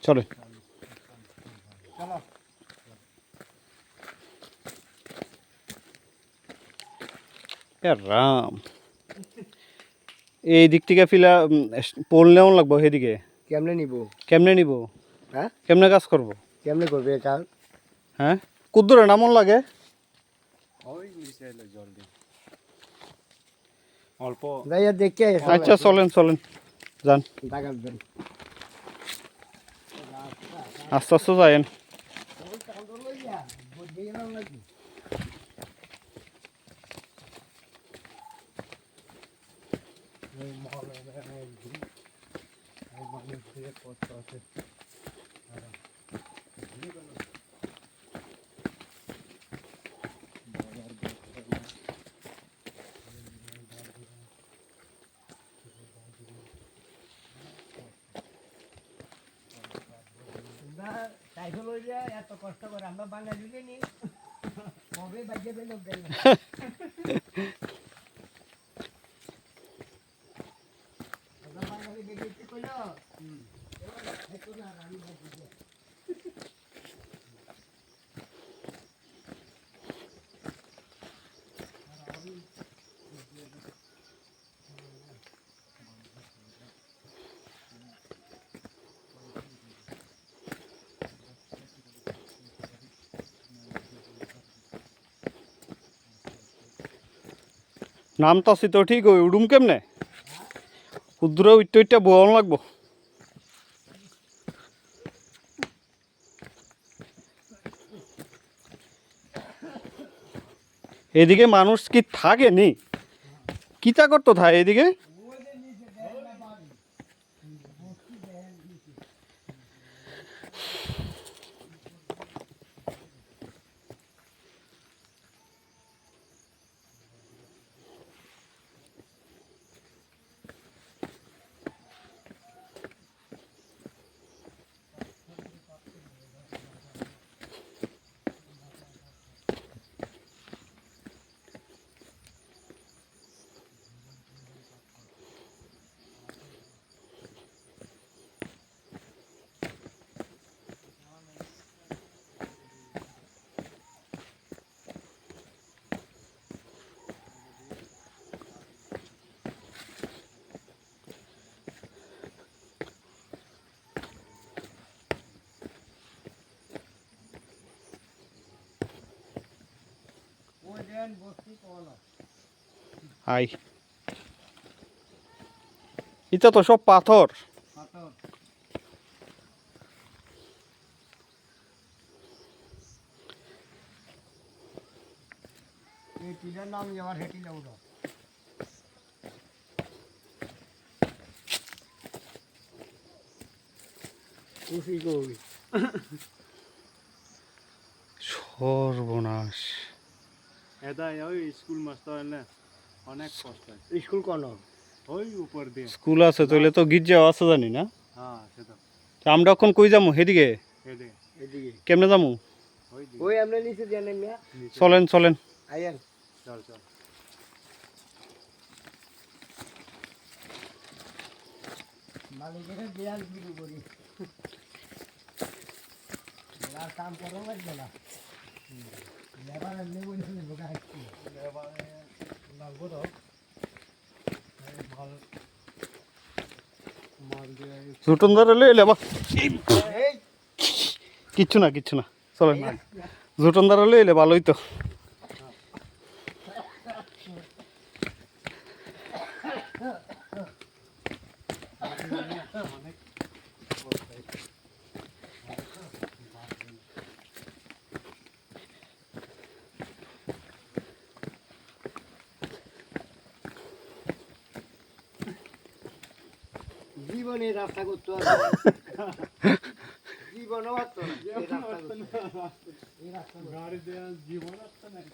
চলেন। রাম, এই দিক থেকে ফিলা পোল নেওয়া লাগবো সেদিকে। কেমনে নিব? হ্যাঁ, কেমনে কাজ করব? কেমনে করবে কাজ? হ্যাঁ, কুদ্দুরে নামন লাগে অল্প। যাইয়া দেখে আচ্ছা চলেন চলেন, যান আস্তে আস্তে যায়েন। এত কষ্ট করে আমরা বাঙালি নি কবে বাজে বেল বাঙালি বেরিয়েছে কইল নামতা আছি তো ঠিক ওই উডুম কেমনে কুদ্দুরে উইটটা উইটটা বোয়ান লাগবো। এদিকে মানুষ কি থাকে নি? কিতা করতো থাকে এদিকে? আই, এটা তো সব পাথর। নাম আমার হেঁটি যাবো সর্বনাশ। স্কুল মাস্টার না অনেক কষ্ট। স্কুল কোন ওই উপর দিয়ে স্কুল আছে তাইলে তো গির্জাও আছে জানি না। হ্যাঁ সেটা তা আমরা এখন কই যামু সেদিকে? হেডে এদিকে কেমনে যামু? ওই দিকে ওই আমরা নিচে দিয়ে নেমে চলেন চলেন। আইয়েন চল চল। মালিকের বিয়াল শুরু করি আর কাম করো লাগবে না লেবার এমনি বলে বোকা হাঁটছি লাগবো তো মাল মাল দিয়ে জুটন ধরে লই এলে বা এই কিচ্ছু না কিচ্ছু না, চলেন। জুটন ধরে লই এলে ভালোই তো। অনেক জীবনে রাস্তা করতে জীবনও পারতো না গাড়ি দেওয়া জীবন একটা নাই।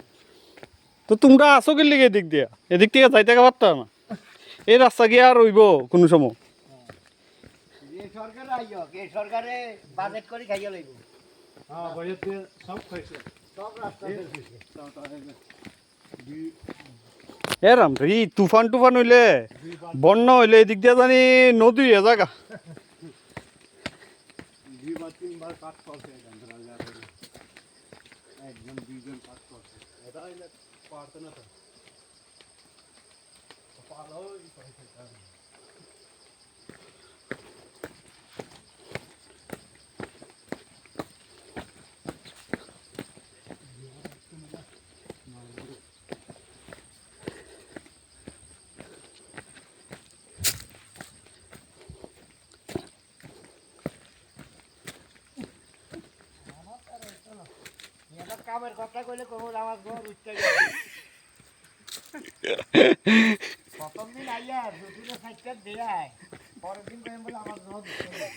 তো তোমরা আসো কি লিগে এদিক দিয়া? এদিক থেকে যাইতে পারতাম না। এই রাস্তা গিয়ে আর রইব কোনো সময়? যে সরকার আইও কে সরকারে বাজেট করে খাইয়া লইব হ্যাঁ বইয়ের দিয়ে সব খাইছে সব রাস্তা এরাম রে তুফান টুফান হইলে বন্যা হইলে এদিক দিয়ে জানি নদী হয়ে জায়গা। দুইবার তিনবার কাজ করছে এখান থেকে রাজাপুরে। একজন দুইজন কাজ করছে এটা হইলে পারতো না তো পারো এবার কামের কথা কইলে কোমর আমার ঘর উঠতে গেছে প্রথম দিন আইয়া দুদিনে সাইডটা দেয় পরের দিন কইম বলে আমার ঘর উঠতে গেছে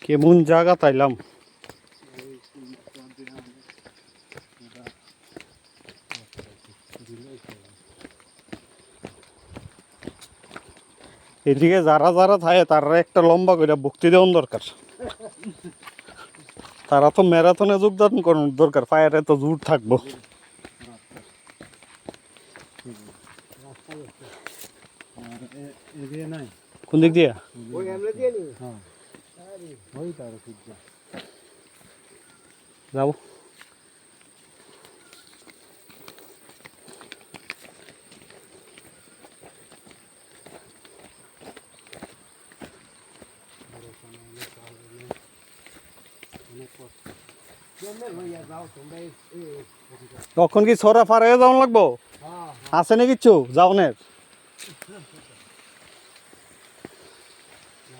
কেমন জায়গা তাইলাম এদিকে যারা যারা থাকে তারা একটা লম্বা করে ভক্তি দেওয়ার দরকার তারা তো ম্যারাথনে যোগদান করার দরকার পায়ের এত জোর থাকবো এদিকে নাই কোন দিক দিয়ে ওই এমলে দিয়ে নি হ্যাঁ ওই তার ঠিক যাবো কেমনে লইয়া যাও তোমরা তখন কি ছড়া ফারে যাওয়ান লাগবো হ্যাঁ আছে না কিচ্ছু যাওনের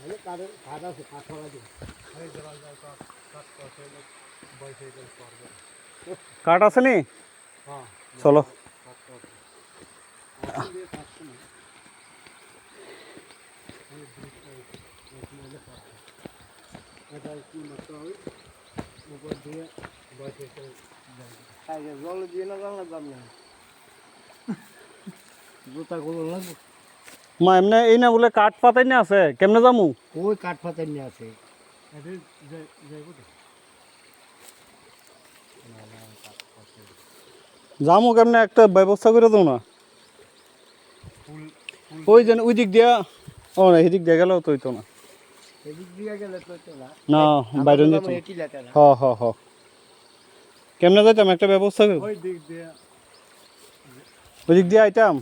নাহলে কারণ কাজ আছে কাঠওয়ালা দিয়ে এই জল জল কাজ করছে বসে গেল করবে কাঠ আছে নি হ্যাঁ চলো কাজ করছে দিয়ে কাটছে না এটা কি মাত্রা হবে উপর দিয়ে বসে আগে জল দিয়ে না জল লাগবে না জুতাগুলো লাগবে মা এমনি এই না বলে কাঠ পাতাই না আছে কেমনে যামু ওই কাঠ পাতা নিয়ে আছে এটা যাইব তো যামু কেমনে একটা ব্যবস্থা করে দাও না ফুল ওই যেন ওই দিক দিয়া ও না এদিক দিয়ে গেলেও তো হইতো না এদিক দিয়ে গেলে তো তো না না বাইরে যেত এটি লেটা না হ হ হ কেমনে যাইতাম একটা ব্যবস্থা করে ওই দিক দিয়ে ওই দিক দিয়ে আইতাম